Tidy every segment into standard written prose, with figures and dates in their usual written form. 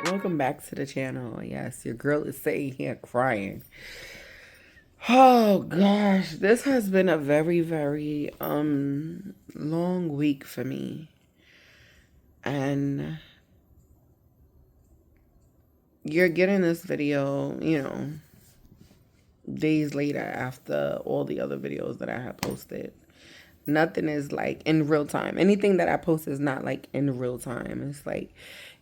Welcome back to the channel. Yes, your girl is sitting here crying. Oh gosh, this has been a very long week for me. And you're getting this video, days later after all the other videos that I have posted. Nothing is like in real time. Anything that I post is not like in real time. It's like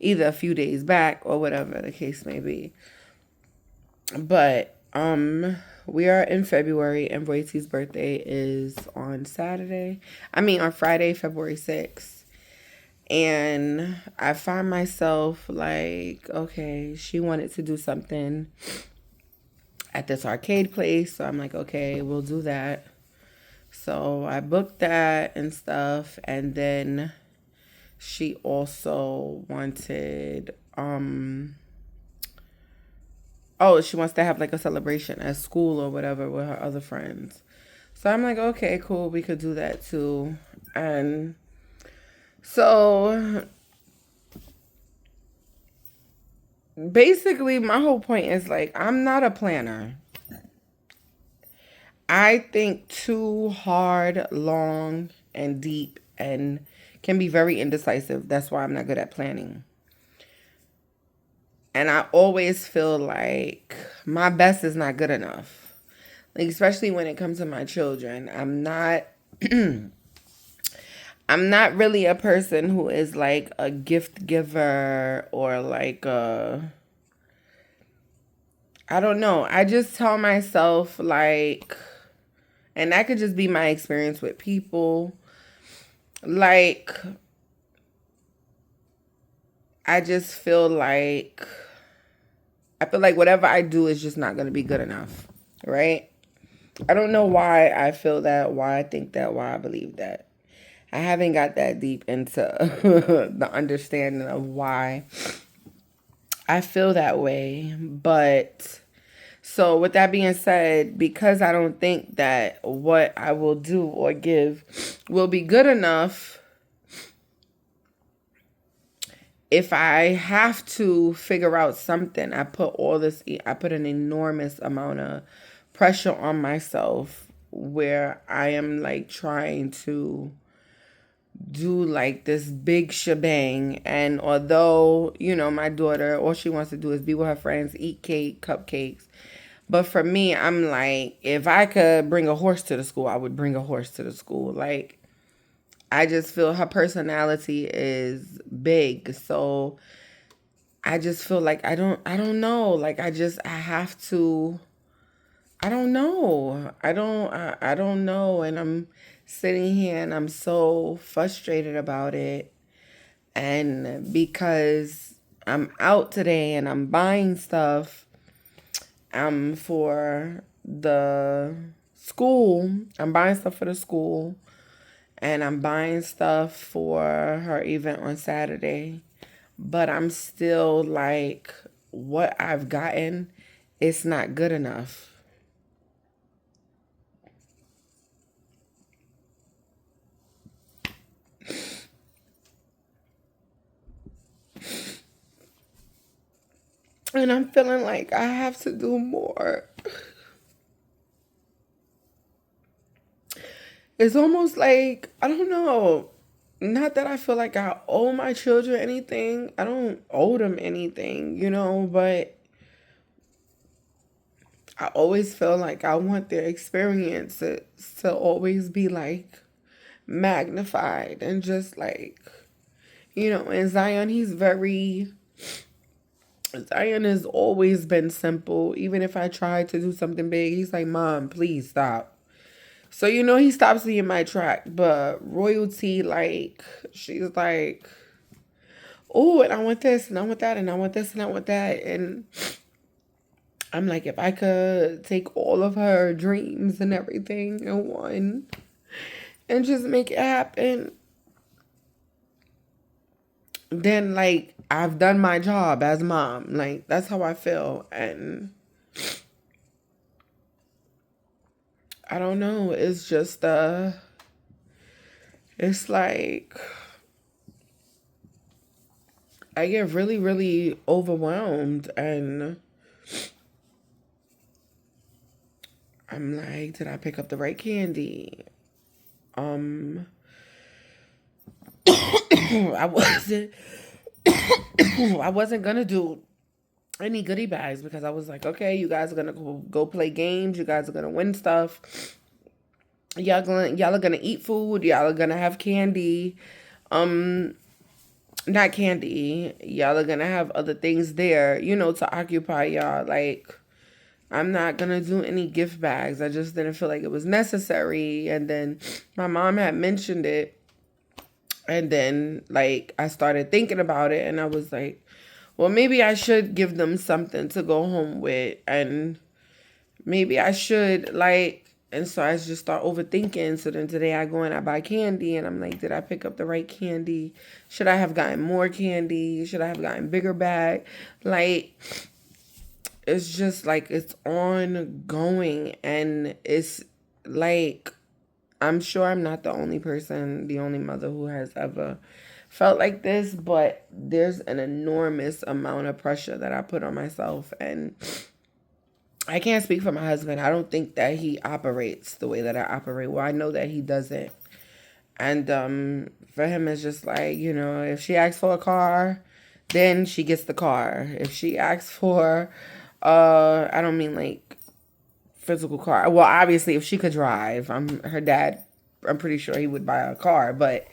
either a few days back or whatever the case may be. But we are in February and Boise's birthday is on on Friday, February 6th. And I find myself like, okay, she wanted to do something at this arcade place. So I'm like, okay, we'll do that. So I booked that and stuff. And then she also wanted, she wants to have like a celebration at school or whatever with her other friends. So I'm like, okay, cool, we could do that too. And so basically, my whole point is like, I'm not a planner. I think too hard, long, and deep, and can be very indecisive. That's why I'm not good at planning. And I always feel like my best is not good enough. Like, especially when it comes to my children. I'm not really a person who is like a gift giver or like I don't know. I just tell myself like, and that could just be my experience with people. Like, I feel like whatever I do is just not going to be good enough, right? I don't know why I feel that, why I think that, why I believe that. I haven't got that deep into the understanding of why I feel that way. But so with that being said, because I don't think that what I will do or give will be good enough, if I have to figure out something, I put an enormous amount of pressure on myself where I am like trying to do like this big shebang. And although, my daughter, all she wants to do is be with her friends, eat cake, cupcakes. But for me, I'm like, if I could bring a horse to the school, I would bring a horse to the school. Like, I just feel her personality is big. So I just feel like I don't know. Like I have to, I don't know. I don't know. And I'm sitting here and I'm so frustrated about it. And because I'm out today and I'm buying stuff for the school, I'm buying stuff for the school and I'm buying stuff for her event on Saturday. But I'm still like, what I've gotten, it's not good enough. And I'm feeling like I have to do more. It's almost like, I don't know. Not that I feel like I owe my children anything. I don't owe them anything, but I always feel like I want their experiences to always be like magnified and just like, and Zion has always been simple. Even if I try to do something big, he's like, Mom, please stop. So, he stops me in my track. But Royalty, like, she's like, oh, and I want this, and I want that, and I want this, and I want that. And I'm like, if I could take all of her dreams and everything in one and just make it happen, then, like, I've done my job as mom. Like, that's how I feel. And I don't know. It's just, it's like, I get really, really overwhelmed, and I'm like, did I pick up the right candy? Um, I wasn't, I wasn't gonna do any goodie bags because I was like, okay, you guys are gonna go play games. You guys are gonna win stuff. Y'all are gonna eat food. Y'all are gonna have candy. Um, Not candy. Y'all are gonna have other things there, to occupy y'all. Like, I'm not gonna do any gift bags. I just didn't feel like it was necessary. And then my mom had mentioned it. And then, like, I started thinking about it, and I was like, well, maybe I should give them something to go home with. And maybe I should, like, and so I just start overthinking. So then today I go and I buy candy, and I'm like, did I pick up the right candy? Should I have gotten more candy? Should I have gotten bigger bag? Like, it's just like it's ongoing, and it's like, I'm sure I'm not the only person, the only mother who has ever felt like this, but there's an enormous amount of pressure that I put on myself. And I can't speak for my husband. I don't think that he operates the way that I operate. Well, I know that he doesn't. And for him, it's just like, if she asks for a car, then she gets the car. If she asks for, I don't mean like physical car. Well, obviously, if she could drive, her dad, I'm pretty sure he would buy a car. But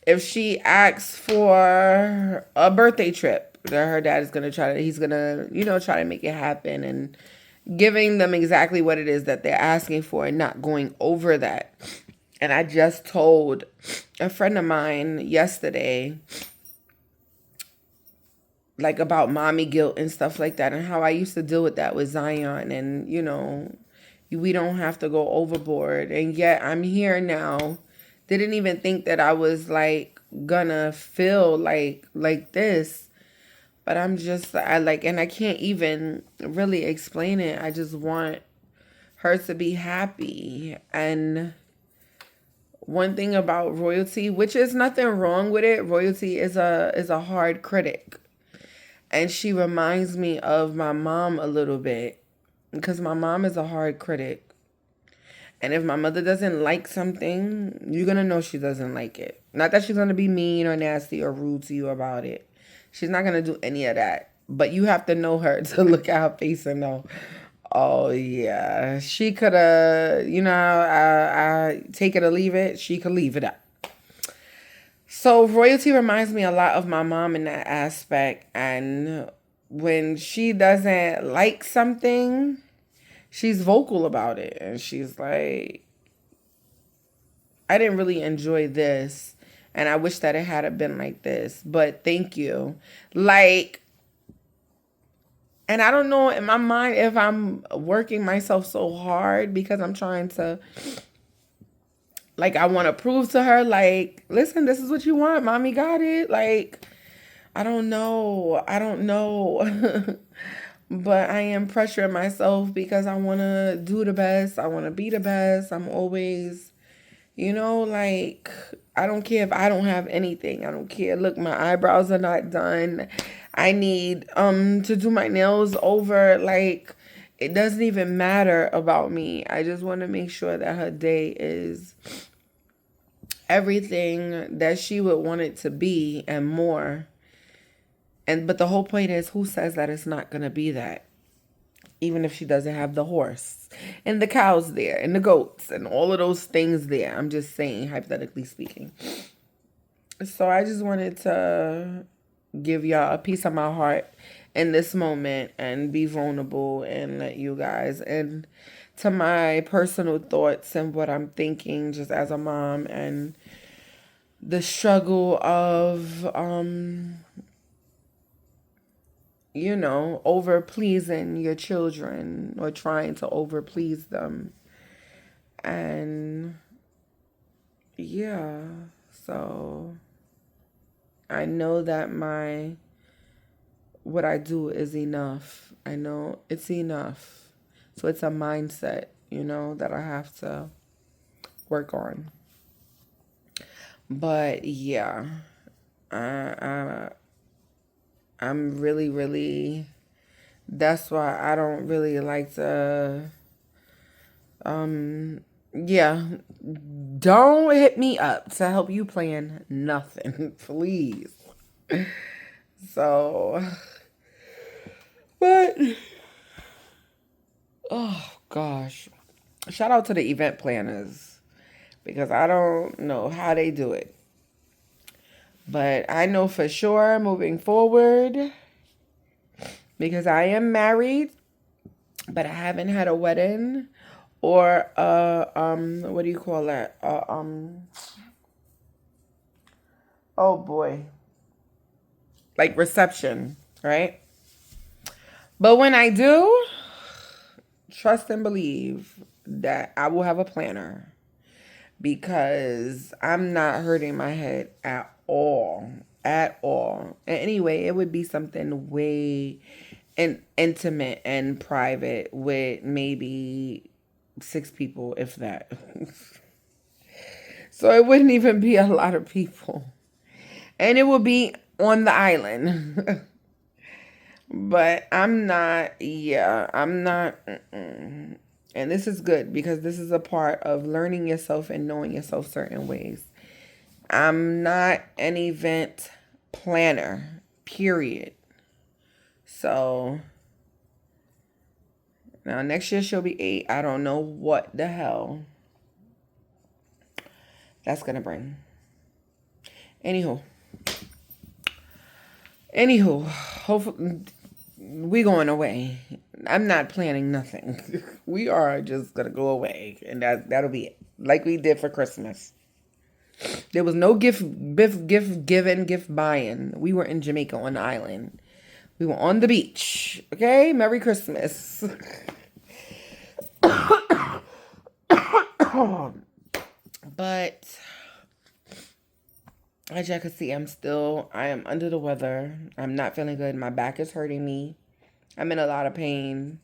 if she asks for a birthday trip, that her dad is gonna he's gonna, try to make it happen, and giving them exactly what it is that they're asking for and not going over that. And I just told a friend of mine yesterday, like, about mommy guilt and stuff like that, and how I used to deal with that with Zion. And, we don't have to go overboard. And yet I'm here now. Didn't even think that I was, like, gonna feel like this. But I'm just, and I can't even really explain it. I just want her to be happy. And one thing about royalty, which is nothing wrong with it, royalty is a hard critic. And she reminds me of my mom a little bit, because my mom is a hard critic. And if my mother doesn't like something, you're going to know she doesn't like it. Not that she's going to be mean or nasty or rude to you about it. She's not going to do any of that. But you have to know her to look at her face and know, oh, yeah, she could have, I take it or leave it. She could leave it up. So royalty reminds me a lot of my mom in that aspect. And when she doesn't like something, she's vocal about it. And she's like, I didn't really enjoy this, and I wish that it had been like this, but thank you. Like, and I don't know in my mind if I'm working myself so hard because I'm trying to, like, I want to prove to her, like, listen, this is what you want. Mommy got it. Like, I don't know. But I am pressuring myself because I want to do the best. I want to be the best. I'm always, like, I don't care if I don't have anything. I don't care. Look, my eyebrows are not done. I need to do my nails over. Like, it doesn't even matter about me. I just want to make sure that her day is everything that she would want it to be and more. But the whole point is, who says that it's not going to be that? Even if she doesn't have the horse and the cows there and the goats and all of those things there. I'm just saying, hypothetically speaking. So I just wanted to give y'all a piece of my heart in this moment and be vulnerable and let you guys, and to my personal thoughts and what I'm thinking just as a mom, and the struggle of over pleasing your children or trying to over please them. And yeah, so I know that what I do is enough. I know it's enough. So it's a mindset, that I have to work on. But yeah, I, I'm really, really, that's why I don't really like to, yeah, don't hit me up to help you plan nothing, please. So, but, oh gosh, shout out to the event planners because I don't know how they do it. But I know for sure moving forward, because I am married, but I haven't had a wedding or what do you call that? Oh boy. Like reception, right? But when I do, trust and believe that I will have a planner because I'm not hurting my head at all. At all. And anyway, it would be something way intimate and private with maybe 6 people, if that. So it wouldn't even be a lot of people. And it would be on the island. But I'm not, I'm not. And this is good because this is a part of learning yourself and knowing yourself certain ways. I'm not an event planner, period. So now next year she'll be 8. I don't know what the hell that's going to bring. Anywho, hopefully we going away. I'm not planning nothing. We are just going to go away. And that'll be it. Like we did for Christmas. There was no gift giving, gift buying. We were in Jamaica on the island. We were on the beach. Okay? Merry Christmas. But as y'all can see, I am under the weather. I'm not feeling good. My back is hurting me. I'm in a lot of pain.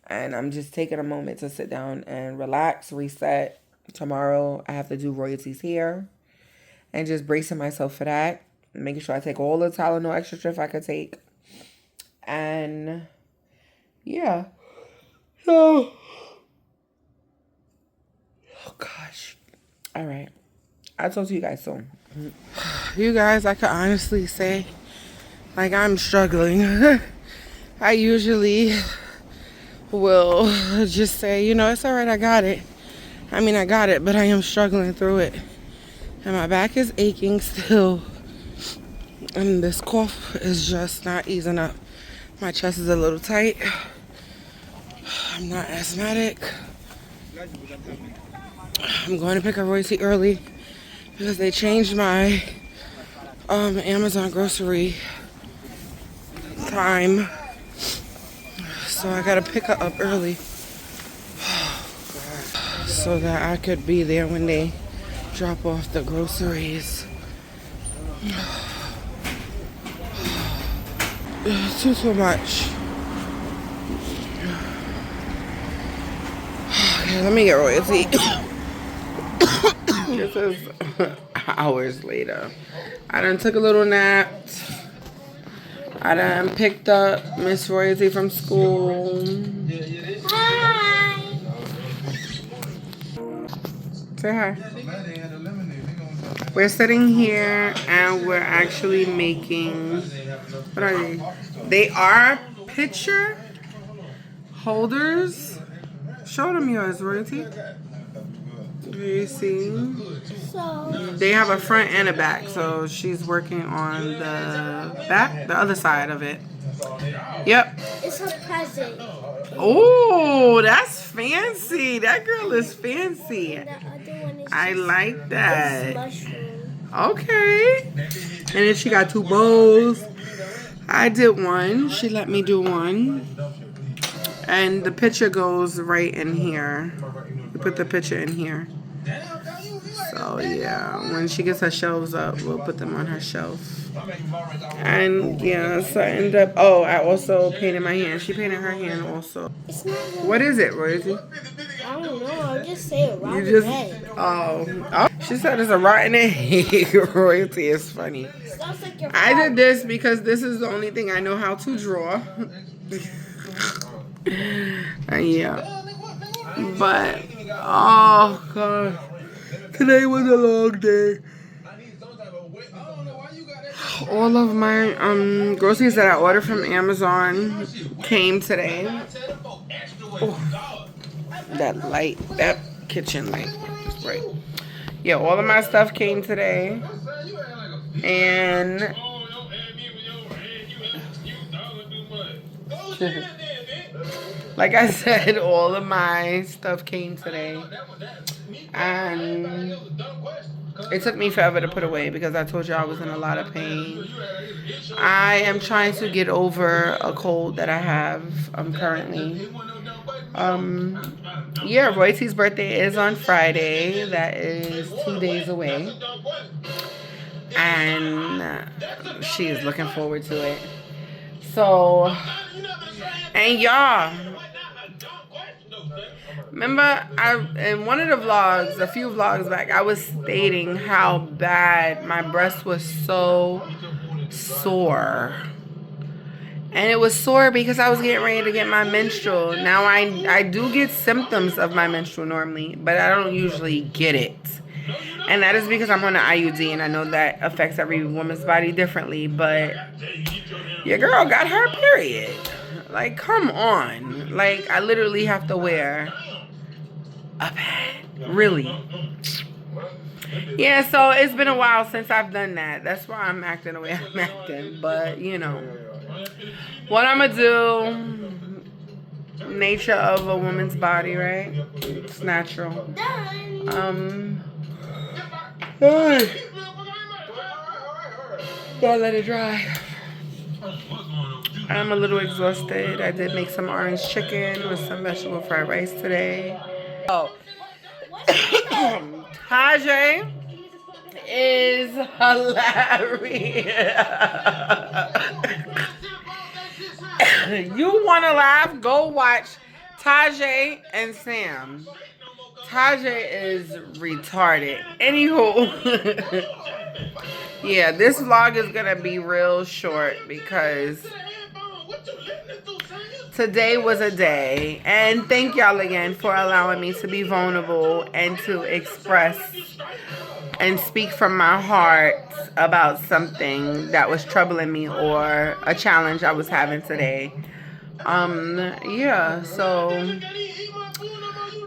And I'm just taking a moment to sit down and relax, reset. Tomorrow, I have to do royalties here. And just bracing myself for that. Making sure I take all the Tylenol extra strength I could take. And, yeah. So, oh, gosh. All right. I'll talk to you guys soon. You guys, I could honestly say, like, I'm struggling. I usually will just say, you know, it's all right, I got it. I mean, I got it, but I am struggling through it. And my back is aching still. And this cough is just not easing up. My chest is a little tight. I'm not asthmatic. I'm going to pick up Royce early because they changed my Amazon grocery time. So I gotta pick her up early so that I could be there when they drop off the groceries. Too much. Okay, let me get Royalty. This is hours later. I done took a little nap. I done picked up Miss Royalty from school. Hi. Say hi. We're sitting here and we're actually making, what are they? They are picture holders. Show them yours, Royalty. Do you see? So they have a front and a back, so she's working on the back, the other side of it. Yep. It's a present. Oh, that's fancy. That girl is fancy. And the other one is I like that. mushroom. Okay. And then she got 2 bowls. I did one. She let me do one. And the picture goes right in here. You put the picture in here. So yeah, when she gets her shelves up, we'll put them on her shelf. And yeah, so I ended up, oh, I also painted my hand. She painted her hand also. It's not really, What is it, Royalty? I don't know. No, just say it. You Rotten just egg. oh, she said it's a rotten egg. Royalty is funny. Sounds like your I did father. this because this is the only thing I know how to draw. Yeah. But oh god, today was a long day. All of my groceries that I ordered from Amazon came today. Oh, that light, that kitchen light is bright. Yeah, all of my stuff came today. And like I said, all of my stuff came today. And it took me forever to put away because I told you I was in a lot of pain. I am trying to get over a cold that I have currently. Yeah, Royce's birthday is on Friday. That is 2 days away. And she is looking forward to it. So, and y'all, remember in one of the vlogs, a few vlogs back, I was stating how bad my breast was so sore. And it was sore because I was getting ready to get my menstrual. Now I do get symptoms of my menstrual normally, but I don't usually get it. And that is because I'm on an IUD, and I know that affects every woman's body differently. But your girl got her period. Like, come on. Like, I literally have to wear a pad. Really. Yeah, so it's been a while since I've done that. That's why I'm acting the way I'm acting. But, you know, what I'm going to do, nature of a woman's body, right? It's natural. Don't let it dry. I'm a little exhausted. I did make some orange chicken with some vegetable fried rice today. Oh, Tajay is hilarious. You want to laugh? Go watch Tajay and Sam. Tajay is retarded. Anywho, yeah, this vlog is gonna be real short because today was a day. And thank y'all again for allowing me to be vulnerable and to express and speak from my heart about something that was troubling me or a challenge I was having today. Yeah, so,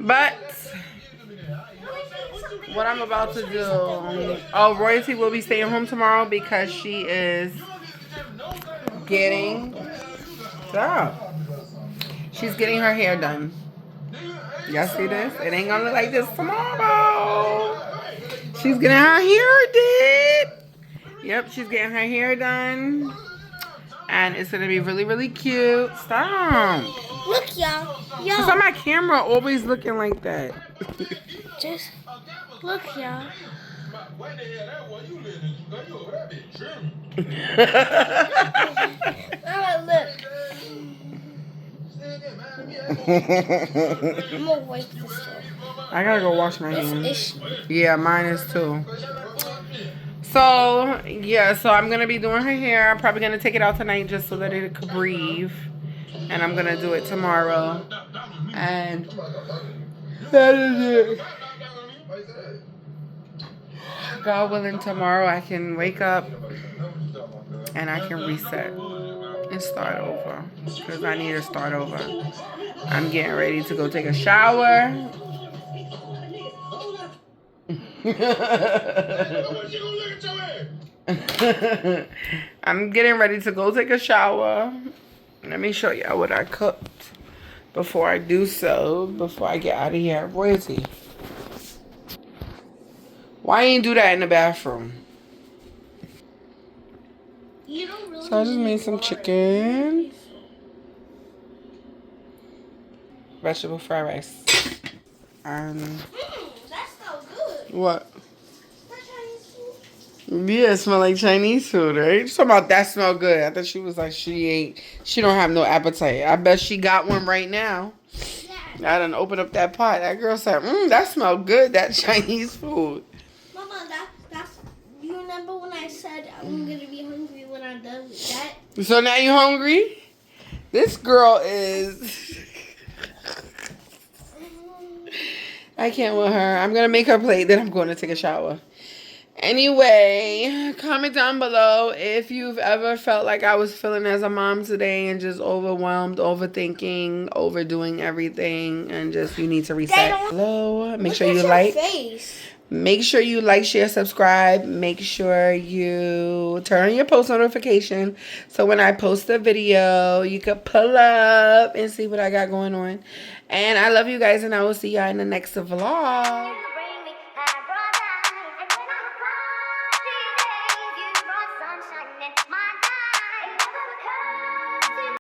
but what I'm about to do, oh, Royalty will be staying home tomorrow because she is getting, stop. She's getting her hair done. Y'all see this? It ain't gonna look like this tomorrow. She's getting her hair did. Yep, she's getting her hair done. And it's gonna be really, really cute. Stop. Look, y'all. Cause on my camera always looking like that. Just look, y'all. Look. I'm gonna wipe this stuff. I gotta go wash my hands. Yeah, mine is too. So, yeah, so I'm gonna be doing her hair. I'm probably gonna take it out tonight just so that it could breathe. And I'm gonna do it tomorrow. And that is it. God willing, tomorrow I can wake up and I can reset and start over. Because I need to start over. I'm getting ready to go take a shower. I'm getting ready to go take a shower. Let me show y'all what I cooked before I do so, before I get out of here. Royalty, why you ain't do that in the bathroom? So I just made some chicken, vegetable fried rice. That's so good. What? Yeah, it smell like Chinese food, right? You talking about that smell good. I thought she was like she don't have no appetite. I bet she got one right now. I done opened up that pot. That girl said, that smell good, that Chinese food. Mama, that's, you remember when I said I'm going to be hungry when I'm done with that? So now you hungry? This girl is... I can't with her. I'm going to make her plate, then I'm going to take a shower. Anyway, comment down below if you've ever felt like I was feeling as a mom today and just overwhelmed, overthinking, overdoing everything, and just you need to reset. Hello, make sure you like. Make sure you like, share, subscribe. Make sure you turn on your post notification so when I post a video, you can pull up and see what I got going on. And I love you guys, and I will see y'all in the next vlog.